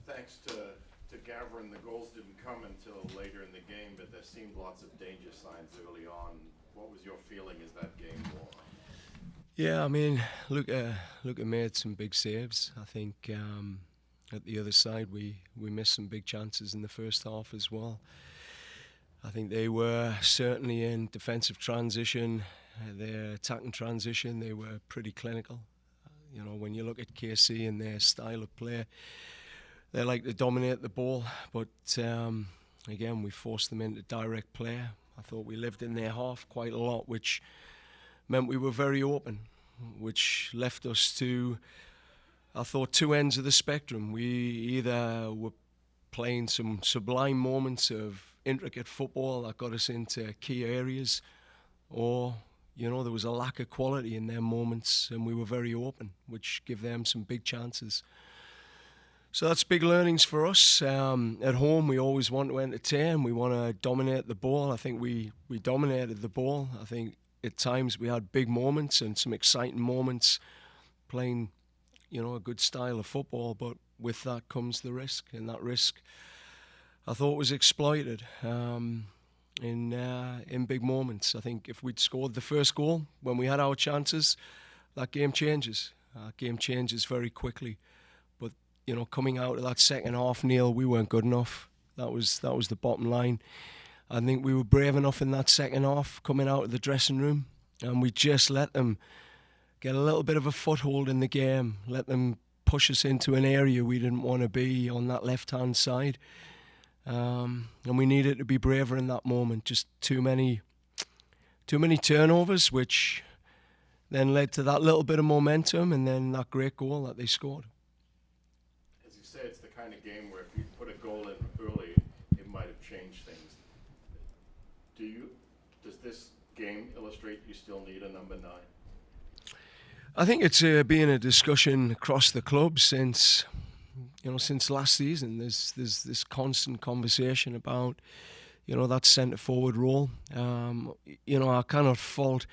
Thanks to Gavin, the goals didn't come until later in the game, but there seemed lots of danger signs early on. What was your feeling as that game wore on? Yeah, I mean, Luca made some big saves. I think at the other side we missed some big chances in the first half as well. I think they were certainly in defensive transition, their attacking transition. They were pretty clinical. You know, when you look at KC and their style of play, they like to dominate the ball, but again, we forced them into direct play. I thought we lived in their half quite a lot, which meant we were very open, which left us to, I thought, two ends of the spectrum. We either were playing some sublime moments of intricate football that got us into key areas, or there was a lack of quality in their moments, and we were very open, which gave them some big chances. So that's big learnings for us. At home, we always want to entertain. We want to dominate the ball. I think we dominated the ball. I think at times we had big moments and some exciting moments playing, a good style of football. But with that comes the risk, and that risk I thought was exploited in big moments. I think if we'd scored the first goal when we had our chances, that game changes. Game changes very quickly. But coming out of that second half, Neil, we weren't good enough. That was the bottom line. I think we were brave enough in that second half coming out of the dressing room, and we just let them get a little bit of a foothold in the game, let them push us into an area we didn't want to be on that left-hand side. And we needed to be braver in that moment. Just too many turnovers, which then led to that little bit of momentum and then that great goal that they scored. As you say, it's the kind of game where if you put a goal in early, it might have changed things. Does this game illustrate you still need a number 9? I think it's been a discussion across the club since last season. There's this constant conversation about that centre forward role. I cannot fault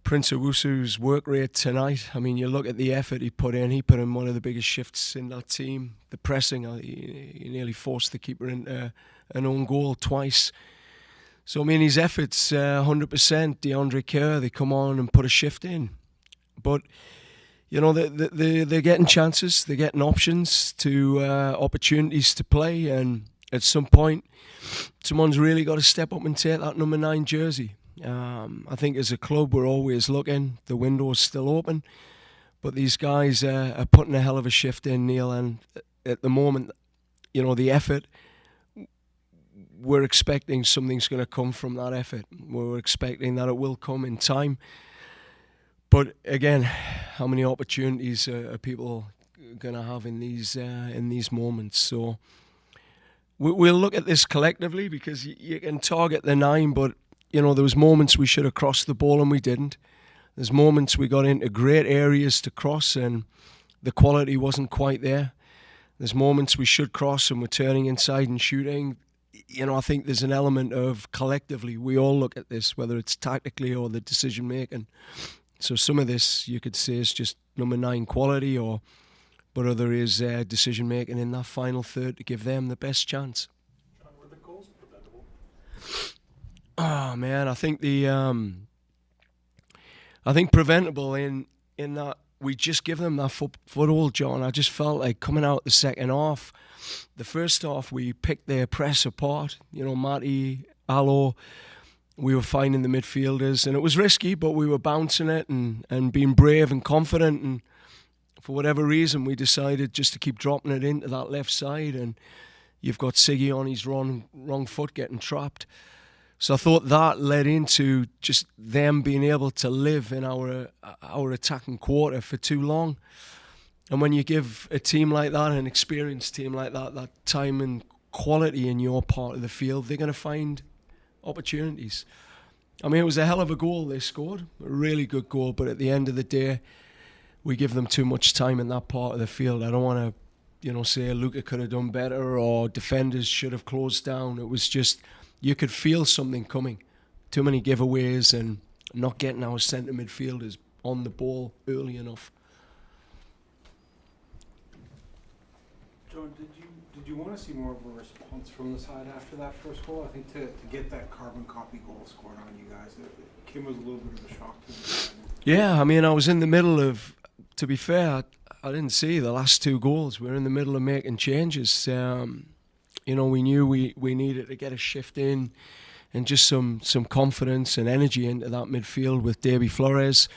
Prince Owusu's work rate tonight. I mean, you look at the effort he put in. He put in one of the biggest shifts in that team. The pressing, he nearly forced the keeper into an own goal twice. So, I mean, his efforts, 100%, DeAndre Kerr, they come on and put a shift in. But, they're getting chances, they're getting options to opportunities to play, and at some point, someone's really got to step up and take that number 9 jersey. I think as a club, we're always looking. The window's still open, but these guys are putting a hell of a shift in, Neil, and at the moment, the effort, we're expecting something's going to come from that effort. We're expecting that it will come in time. But again, how many opportunities are people going to have in these moments? So we'll look at this collectively, because you can target the 9, but there was moments we should have crossed the ball and we didn't. There's moments we got into great areas to cross and the quality wasn't quite there. There's moments we should cross and we're turning inside and shooting. I think there's an element of collectively, we all look at this, whether it's tactically or the decision making. So some of this you could say is just number 9 quality, but other is decision making in that final third to give them the best chance. John, were the goals preventable? Oh man, I think preventable in that we just give them that foothold, John. I just felt like coming out the second half. The first half, we picked their press apart. Matty, Allo, we were finding the midfielders, and it was risky, but we were bouncing it and being brave and confident. And for whatever reason, we decided just to keep dropping it into that left side. And you've got Siggy on his wrong foot getting trapped. So I thought that led into just them being able to live in our attacking quarter for too long. And when you give a team like that, an experienced team like that time and quality in your part of the field, they're going to find opportunities. I mean, it was a hell of a goal they scored, a really good goal, but at the end of the day, we give them too much time in that part of the field. I don't want to, say Luca could have done better or defenders should have closed down. It was just, you could feel something coming. Too many giveaways and not getting our centre midfielders on the ball early enough. John, did you want to see more of a response from the side after that first goal? I think to get that carbon copy goal scored on you guys, Kim was a little bit of a shock to the side. Yeah, I mean, I was in the middle of, to be fair, I didn't see the last two goals. We were in the middle of making changes. You know, we knew we needed to get a shift in and just some confidence and energy into that midfield with Davy Flores.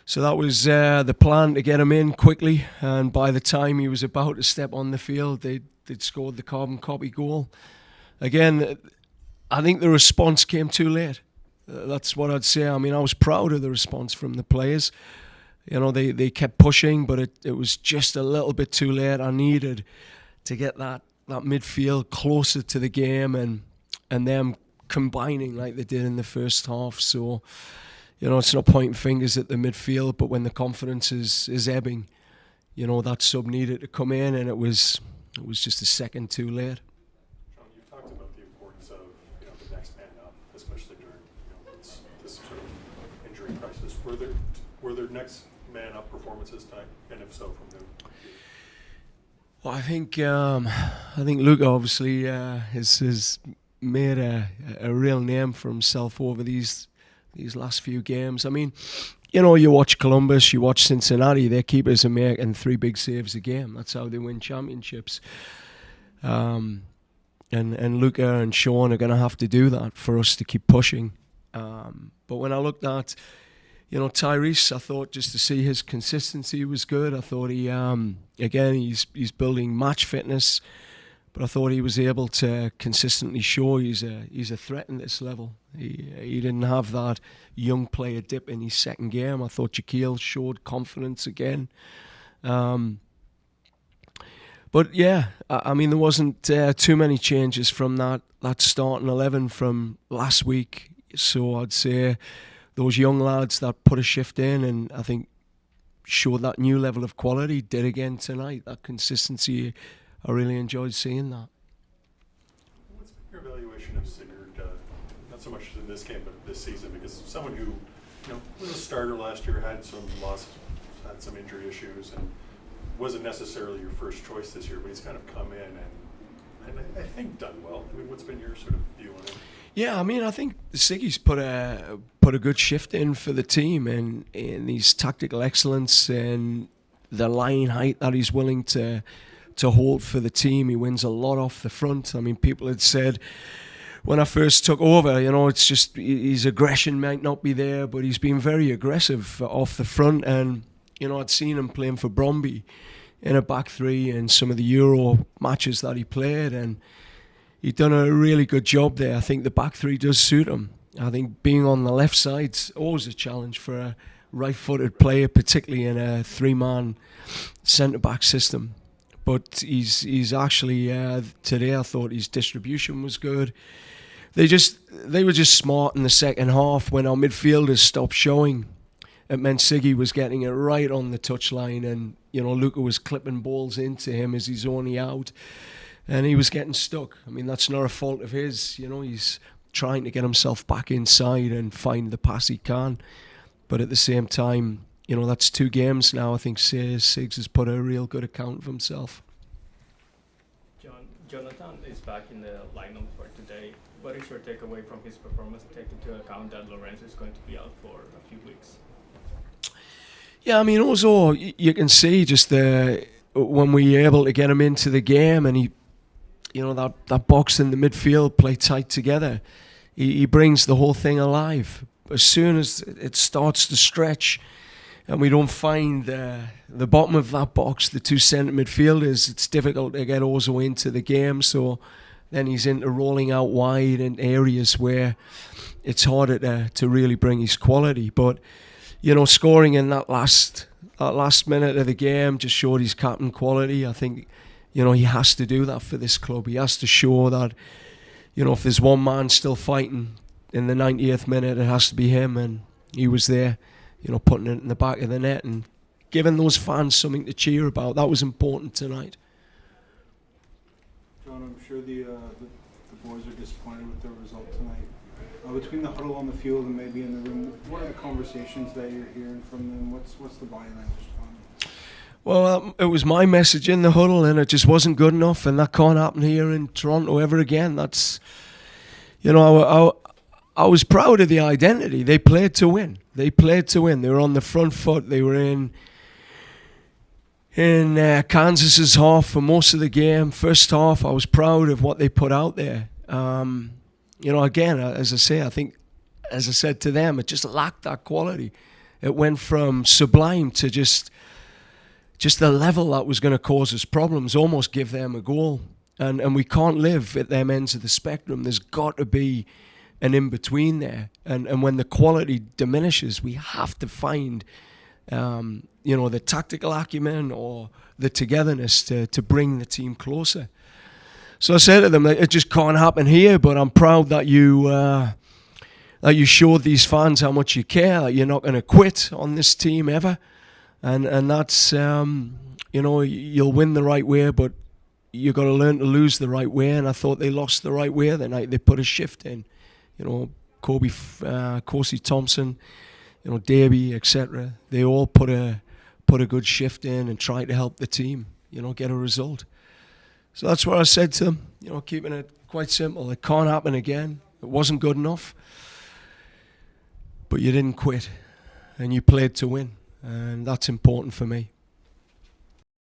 So that was the plan, to get him in quickly, and by the time he was about to step on the field, they'd scored the carbon copy goal. Again, I think the response came too late. That's what I'd say. I mean, I was proud of the response from the players. You know, they kept pushing, but it was just a little bit too late. I needed to get that midfield closer to the game and them combining like they did in the first half. So, you know, it's not pointing fingers at the midfield, but when the confidence is ebbing, you know, that sub needed to come in, and it was just a second too late. John, you've talked about the importance of, you know, the next man up, especially during, you know, this sort of injury crisis. Were there next man up performances tonight, and if so, from who? Well, I think Luca obviously has made a real name for himself over these last few games. I mean, you know, you watch Columbus, you watch Cincinnati, their keepers are making 3 big saves a game. That's how they win championships. And Luca and Sean are going to have to do that for us to keep pushing. But when I looked at, you know, Tyrese, I thought just to see his consistency was good. I thought he, again, he's building match fitness, but I thought he was able to consistently show he's a threat in this level. He didn't have that young player dip in his second game. I thought Shaquille showed confidence again. But yeah, I mean, there wasn't too many changes from that starting 11 from last week. So I'd say those young lads that put a shift in and I think showed that new level of quality did again tonight. That consistency, I really enjoyed seeing that. What's been your evaluation of Sigurd, not so much in this game, but this season? Because someone who, you know, was a starter last year, had some losses, had some injury issues, and wasn't necessarily your first choice this year, but he's kind of come in and I think done well. I mean, what's been your sort of view on it? Yeah, I mean, I think Siggy's put a good shift in for the team, and in his tactical excellence and the line height that he's willing to hold for the team. He wins a lot off the front. I mean, people had said when I first took over, you know, it's just his aggression might not be there, but he's been very aggressive off the front. And, you know, I'd seen him playing for Bromby in a back three in some of the Euro matches that he played, and he'd done a really good job there. I think the back three does suit him. I think being on the left side's always a challenge for a right-footed player, particularly in a 3-man centre-back system. But he's actually today I thought his distribution was good. They were just smart in the second half when our midfielders stopped showing. It meant Siggy was getting it right on the touchline, and you know Luca was clipping balls into him as he's only out, and he was getting stuck. I mean, that's not a fault of his. You know, he's trying to get himself back inside and find the pass he can. But at the same time, you know, that's 2 games now. I think Siggs has put a real good account of himself. Jonathan is back in the lineup for today. What is your takeaway from his performance, taking into account that Lorenzo is going to be out for a few weeks? Yeah, I mean, also you can see just when we were able to get him into the game, and he, you know, that box in the midfield play tight together. He brings the whole thing alive. As soon as it starts to stretch, and we don't find the bottom of that box, the 2 centre midfielders, it's difficult to get Ozo into the game. So then he's into rolling out wide in areas where it's harder to really bring his quality. But you know, scoring in that last minute of the game just showed his captain quality. I think, you know, he has to do that for this club. He has to show that, you know, if there's one man still fighting in the 90th minute, it has to be him. And he was there, you know, putting it in the back of the net and giving those fans something to cheer about. That was important tonight. John, I'm sure the boys are disappointed with the result tonight. Between the huddle on the field and maybe in the room, what are the conversations that you're hearing from them? What's the body language on? Well, it was my message in the huddle, and it just wasn't good enough, and that can't happen here in Toronto ever again. That's, I was proud of the identity. They played to win. They played to win. They were on the front foot. They were in Kansas's half for most of the game. First half, I was proud of what they put out there. Again, as I say, I think, as I said to them, it just lacked that quality. It went from sublime to just the level that was going to cause us problems, almost give them a goal. And we can't live at them ends of the spectrum. There's got to be an in-between there. And when the quality diminishes, we have to find, the tactical acumen or the togetherness to bring the team closer. So I said to them, it just can't happen here, but I'm proud that you showed these fans how much you care, that you're not going to quit on this team ever. And that's, you'll win the right way, but you've got to learn to lose the right way. And I thought they lost the right way the night. They put a shift in. Corsi Thompson, Davey, etc. They all put a good shift in and tried to help the team, get a result. So that's what I said to them, keeping it quite simple. It can't happen again. It wasn't good enough. But you didn't quit, and you played to win. And that's important for me.